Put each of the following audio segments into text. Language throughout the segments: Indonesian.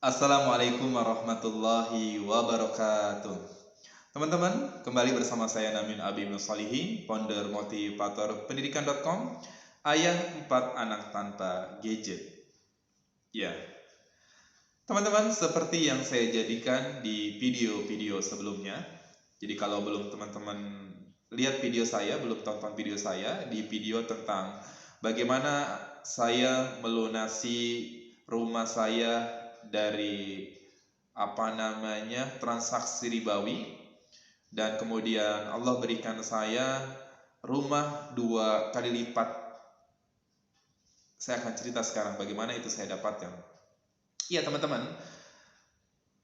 Assalamualaikum warahmatullahi wabarakatuh. Teman-teman, kembali bersama saya Namin Abi Ibnu Solihin, founder motivator pendidikan.com, ayah 4 anak tanpa gadget. Ya, teman-teman, seperti yang saya jadikan di video-video sebelumnya. Jadi kalau belum teman-teman lihat video saya, belum tonton video saya, di video tentang bagaimana saya melunasi rumah saya dari transaksi ribawi, dan kemudian Allah berikan saya rumah 2 kali lipat. Saya akan cerita sekarang bagaimana itu saya dapatkan. Iya teman-teman,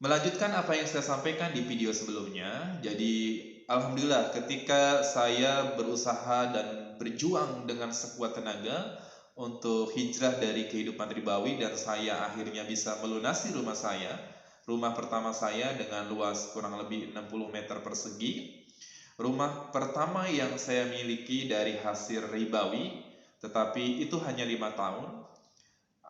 melanjutkan apa yang saya sampaikan di video sebelumnya. Jadi alhamdulillah ketika saya berusaha dan berjuang dengan sekuat tenaga untuk hijrah dari kehidupan ribawi, dan saya akhirnya bisa melunasi rumah pertama saya dengan luas kurang lebih 60 meter persegi. Rumah pertama yang saya miliki dari hasil ribawi, tetapi itu hanya 5 tahun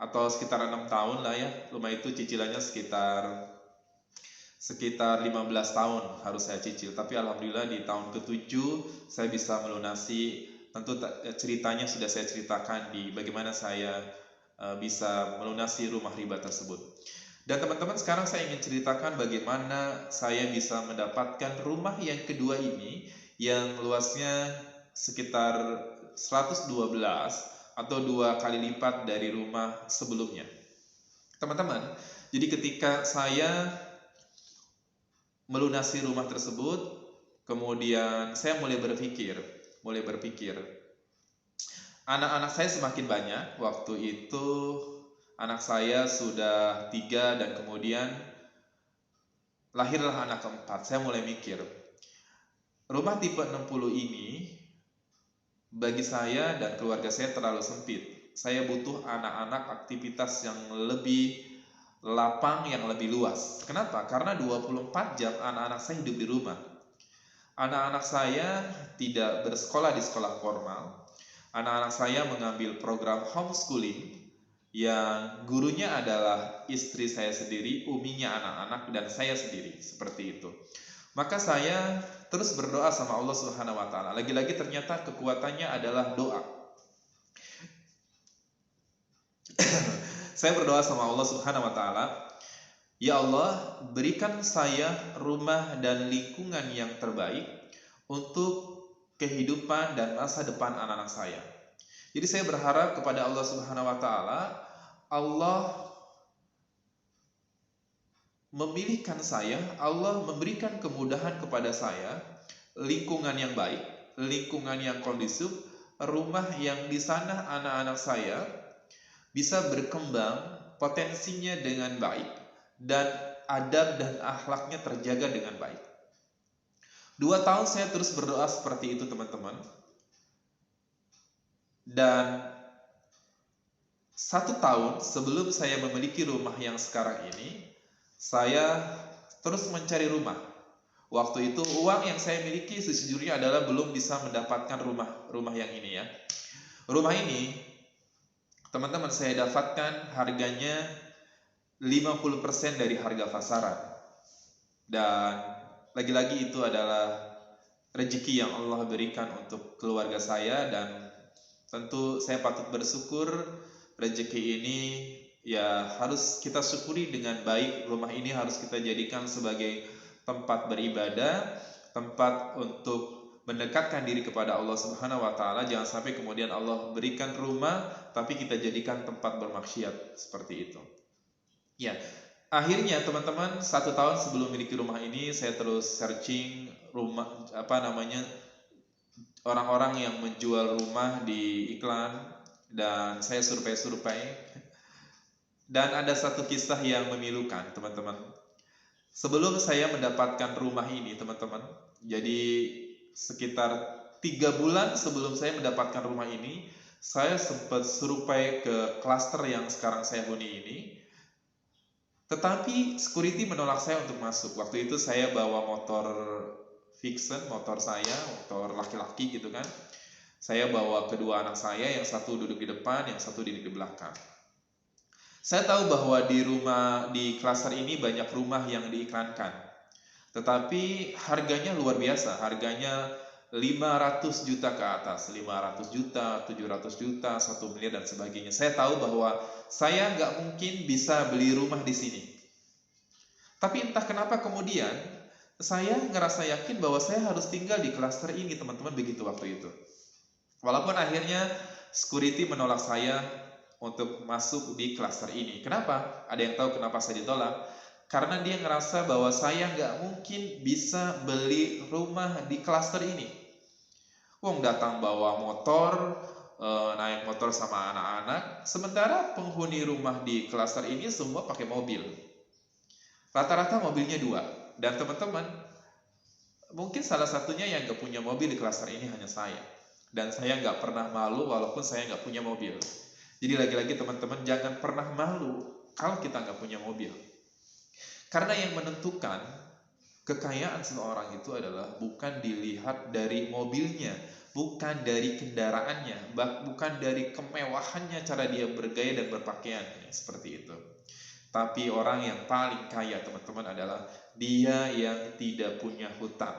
atau sekitar 6 tahun lah ya. Rumah itu cicilannya sekitar 15 tahun harus saya cicil, tapi alhamdulillah di tahun ke-7 saya bisa melunasi. Tentu ceritanya sudah saya ceritakan di bagaimana saya bisa melunasi rumah riba tersebut. Dan teman-teman, sekarang saya ingin ceritakan bagaimana saya bisa mendapatkan rumah yang kedua ini, yang luasnya sekitar 112 atau 2 kali lipat dari rumah sebelumnya. Teman-teman, jadi ketika saya melunasi rumah tersebut, kemudian saya mulai berpikir, anak-anak saya semakin banyak. Waktu itu anak saya sudah 3 dan kemudian lahirlah anak keempat. Saya mulai mikir, rumah tipe 60 ini bagi saya dan keluarga saya terlalu sempit. Saya butuh anak-anak aktivitas yang lebih lapang, yang lebih luas. Kenapa? Karena 24 jam anak-anak saya hidup di rumah. Anak-anak saya tidak bersekolah di sekolah formal. Anak-anak saya mengambil program homeschooling yang gurunya adalah istri saya sendiri, uminya anak-anak, dan saya sendiri, seperti itu. Maka saya terus berdoa sama Allah Subhanahu wa taala. Lagi-lagi ternyata kekuatannya adalah doa. Saya berdoa sama Allah Subhanahu wa taala, ya Allah, berikan saya rumah dan lingkungan yang terbaik untuk kehidupan dan masa depan anak-anak saya. Jadi saya berharap kepada Allah Subhanahu wa taala, Allah memilihkan saya, Allah memberikan kemudahan kepada saya, lingkungan yang baik, lingkungan yang kondusif, rumah yang di sana anak-anak saya bisa berkembang potensinya dengan baik, dan adab dan akhlaknya terjaga dengan baik. 2 tahun saya terus berdoa seperti itu teman-teman. Dan 1 tahun sebelum saya memiliki rumah yang sekarang ini, saya terus mencari rumah. Waktu itu uang yang saya miliki sejujurnya adalah belum bisa mendapatkan rumah yang ini ya. Rumah ini teman-teman saya dapatkan harganya 50% dari harga pasaran. Dan lagi-lagi itu adalah rezeki yang Allah berikan untuk keluarga saya, dan tentu saya patut bersyukur. Rezeki ini ya harus kita syukuri dengan baik. Rumah ini harus kita jadikan sebagai tempat beribadah, tempat untuk mendekatkan diri kepada Allah Subhanahu wa taala. Jangan sampai kemudian Allah berikan rumah tapi kita jadikan tempat bermaksiat seperti itu. Ya, akhirnya teman-teman 1 tahun sebelum memiliki rumah ini, saya terus searching rumah orang-orang yang menjual rumah di iklan, dan saya survei. Dan ada satu kisah yang memilukan teman-teman. Sebelum saya mendapatkan rumah ini teman-teman, jadi sekitar 3 bulan sebelum saya mendapatkan rumah ini, saya sempat survei ke klaster yang sekarang saya huni ini. Tetapi security menolak saya untuk masuk. Waktu itu saya bawa motor Vixen, motor laki-laki gitu kan. Saya bawa kedua anak saya, yang satu duduk di depan, yang satu duduk di belakang. Saya tahu bahwa di klaster ini banyak rumah yang diiklankan, tetapi harganya luar biasa, harganya 500 juta ke atas, 500 juta, 700 juta, 1 miliar dan sebagainya. Saya tahu bahwa saya nggak mungkin bisa beli rumah di sini. Tapi entah kenapa kemudian saya ngerasa yakin bahwa saya harus tinggal di klaster ini, teman-teman, begitu waktu itu. Walaupun akhirnya security menolak saya untuk masuk di klaster ini. Kenapa? Ada yang tahu kenapa saya ditolak? Karena dia ngerasa bahwa saya nggak mungkin bisa beli rumah di klaster ini. Wong datang bawa motor, naik motor sama anak-anak, sementara penghuni rumah di klaster ini semua pakai mobil. Rata-rata mobilnya 2. Dan teman-teman, mungkin salah satunya yang nggak punya mobil di klaster ini hanya saya. Dan saya nggak pernah malu walaupun saya nggak punya mobil. Jadi lagi-lagi teman-teman, jangan pernah malu kalau kita nggak punya mobil. Karena yang menentukan kekayaan seseorang itu adalah bukan dilihat dari mobilnya, bukan dari kendaraannya, bukan dari kemewahannya cara dia bergaya dan berpakaian, seperti itu. Tapi orang yang paling kaya, teman-teman, adalah dia yang tidak punya hutang,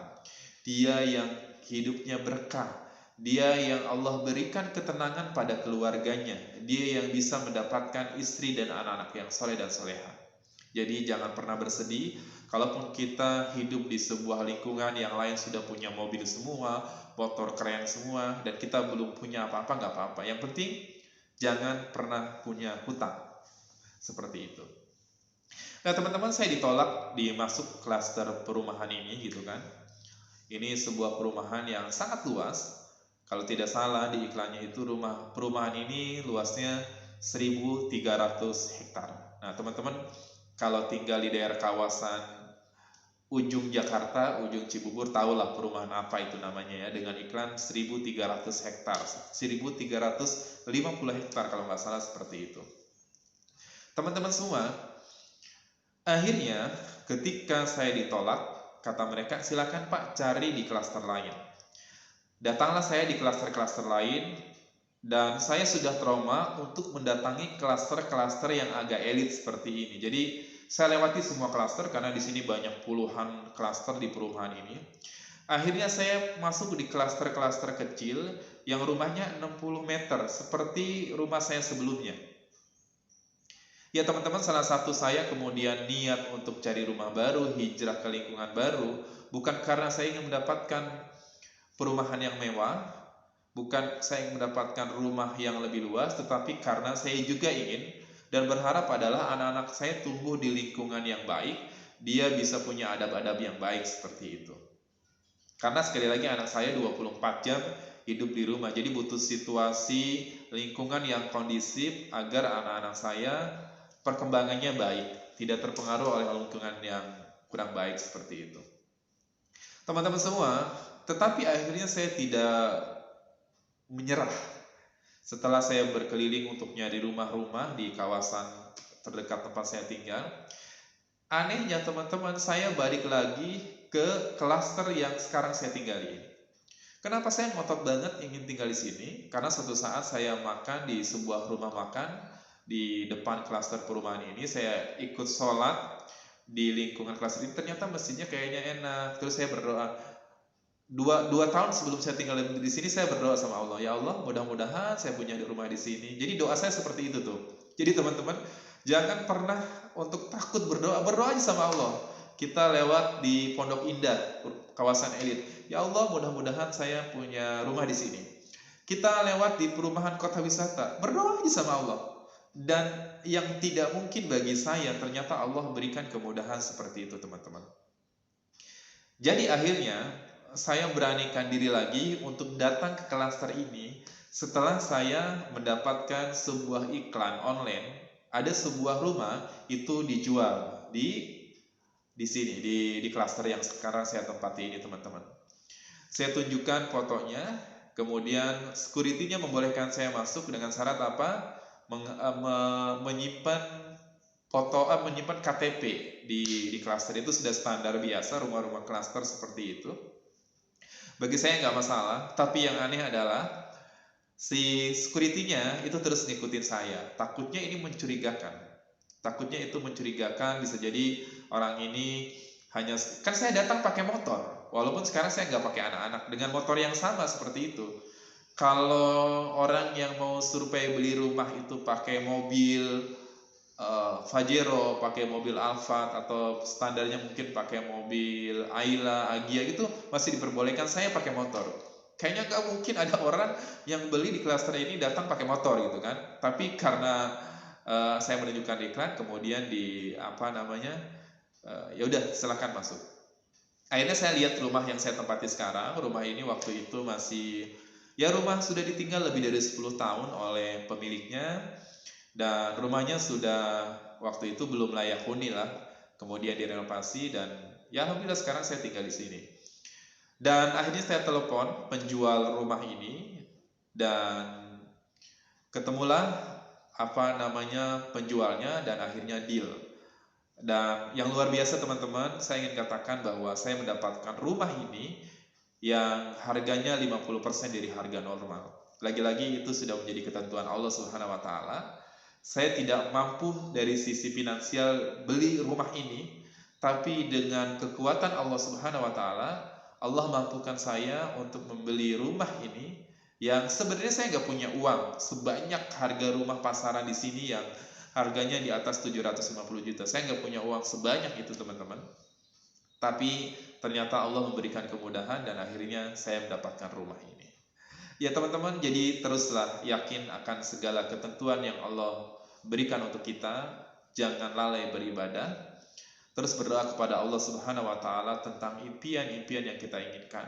dia yang hidupnya berkah, dia yang Allah berikan ketenangan pada keluarganya, dia yang bisa mendapatkan istri dan anak-anak yang soleh dan soleha. Jadi jangan pernah bersedih, kalaupun kita hidup di sebuah lingkungan yang lain sudah punya mobil semua, motor keren semua, dan kita belum punya apa-apa, nggak apa-apa. Yang penting jangan pernah punya hutang. Seperti itu. Nah teman-teman, saya ditolak di masuk klaster perumahan ini gitu kan. Ini sebuah perumahan yang sangat luas. Kalau tidak salah di iklannya itu perumahan ini luasnya 1.300 hektar. Nah teman-teman, kalau tinggal di daerah kawasan ujung Jakarta, ujung Cibubur, tahulah perumahan apa itu namanya ya, dengan iklan 1.300 hektar, 1.350 hektar kalau nggak salah, seperti itu. Teman-teman semua, akhirnya ketika saya ditolak, kata mereka, silakan Pak cari di klaster lain. Datanglah saya di klaster-klaster lain, dan saya sudah trauma untuk mendatangi klaster-klaster yang agak elit seperti ini. Jadi saya lewati semua klaster karena di sini banyak puluhan klaster di perumahan ini. Akhirnya saya masuk di klaster-klaster kecil yang rumahnya 60 meter seperti rumah saya sebelumnya. Ya teman-teman, salah satu saya kemudian niat untuk cari rumah baru, hijrah ke lingkungan baru, bukan karena saya ingin mendapatkan perumahan yang mewah, bukan saya ingin mendapatkan rumah yang lebih luas, tetapi karena saya juga ingin dan berharap adalah anak-anak saya tumbuh di lingkungan yang baik, dia bisa punya adab-adab yang baik seperti itu. Karena sekali lagi anak saya 24 jam hidup di rumah, jadi butuh situasi lingkungan yang kondisif agar anak-anak saya perkembangannya baik, tidak terpengaruh oleh lingkungan yang kurang baik seperti itu. Teman-teman semua, tetapi akhirnya saya tidak menyerah. Setelah saya berkeliling untuk nyari rumah-rumah di kawasan terdekat tempat saya tinggal, anehnya teman-teman, saya balik lagi ke klaster yang sekarang saya tinggali. Kenapa saya ngotot banget ingin tinggal di sini? Karena suatu saat saya makan di sebuah rumah makan di depan klaster perumahan ini, saya ikut sholat di lingkungan klaster ini, ternyata mesinnya kayaknya enak. Terus saya berdoa, dua tahun sebelum saya tinggal di sini, saya berdoa sama Allah, ya Allah, mudah-mudahan saya punya rumah di sini. Jadi doa saya seperti itu tuh. Jadi teman-teman, jangan pernah untuk takut berdoa aja sama Allah. Kita lewat di Pondok Indah, kawasan elit, ya Allah, mudah-mudahan saya punya rumah di sini. Kita lewat di perumahan kota wisata, berdoa aja sama Allah. Dan yang tidak mungkin bagi saya, ternyata Allah berikan kemudahan seperti itu teman-teman. Jadi akhirnya saya beranikan diri lagi untuk datang ke klaster ini setelah saya mendapatkan sebuah iklan online. Ada sebuah rumah itu dijual di sini, di klaster yang sekarang saya tempati ini teman-teman. Saya tunjukkan fotonya, kemudian security-nya membolehkan saya masuk dengan syarat apa? Menyimpan menyimpan KTP di klaster. Itu sudah standar biasa rumah-rumah klaster seperti itu. Bagi saya nggak masalah, tapi yang aneh adalah si security-nya itu terus ngikutin saya. Takutnya ini mencurigakan. Takutnya itu mencurigakan, bisa jadi orang ini hanya, kan saya datang pakai motor, walaupun sekarang saya nggak pakai anak-anak, dengan motor yang sama seperti itu. Kalau orang yang mau survei beli rumah itu pakai mobil Pajero, pakai mobil Alphard, atau standarnya mungkin pakai mobil Ayla, Agia gitu, masih diperbolehkan. Saya pakai motor. Kayaknya nggak mungkin ada orang yang beli di klaster ini datang pakai motor gitu kan. Tapi karena saya menunjukkan iklan, kemudian di apa namanya, ya udah silakan masuk. Akhirnya saya lihat rumah yang saya tempati sekarang. Rumah ini waktu itu masih, ya rumah sudah ditinggal lebih dari 10 tahun oleh pemiliknya, dan rumahnya sudah waktu itu belum layak huni lah. Kemudian direnovasi dan ya alhamdulillah sekarang saya tinggal di sini. Dan akhirnya saya telepon penjual rumah ini dan ketemulah apa namanya penjualnya dan akhirnya deal. Dan yang luar biasa teman-teman, saya ingin katakan bahwa saya mendapatkan rumah ini yang harganya 50% dari harga normal. Lagi-lagi itu sudah menjadi ketentuan Allah Subhanahu wa taala. Saya tidak mampu dari sisi finansial beli rumah ini, tapi dengan kekuatan Allah Subhanahu wa taala, Allah mampukan saya untuk membeli rumah ini yang sebenarnya saya nggak punya uang sebanyak harga rumah pasaran di sini yang harganya di atas 750 juta. Saya nggak punya uang sebanyak itu teman-teman. Tapi ternyata Allah memberikan kemudahan dan akhirnya saya mendapatkan rumah ini. Ya teman-teman, jadi teruslah yakin akan segala ketentuan yang Allah berikan untuk kita. Jangan lalai beribadah. Terus berdoa kepada Allah Subhanahu wa taala tentang impian-impian yang kita inginkan.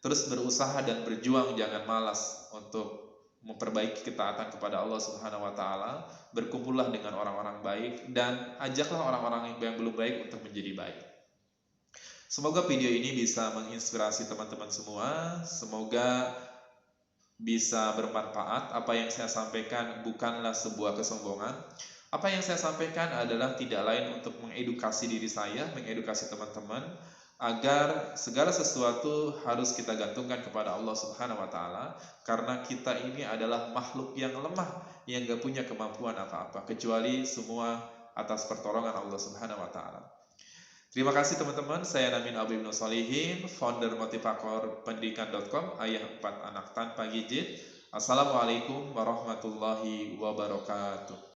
Terus berusaha dan berjuang, jangan malas untuk memperbaiki ketaatan kepada Allah Subhanahu wa taala. Berkumpullah dengan orang-orang baik dan ajaklah orang-orang yang belum baik untuk menjadi baik. Semoga video ini bisa menginspirasi teman-teman semua. Semoga bisa bermanfaat. Apa yang saya sampaikan bukanlah sebuah kesombongan. Apa yang saya sampaikan adalah tidak lain untuk mengedukasi diri saya, mengedukasi teman-teman, agar segala sesuatu harus kita gantungkan kepada Allah Subhanahu wa taala, karena kita ini adalah makhluk yang lemah, yang gak punya kemampuan apa-apa, kecuali semua atas pertolongan Allah Subhanahu wa taala. Terima kasih teman-teman, saya Namin Abu Ibnu Solihin, founder motivator pendidikan.com, ayah 4 anak tanpa gadget. Assalamualaikum warahmatullahi wabarakatuh.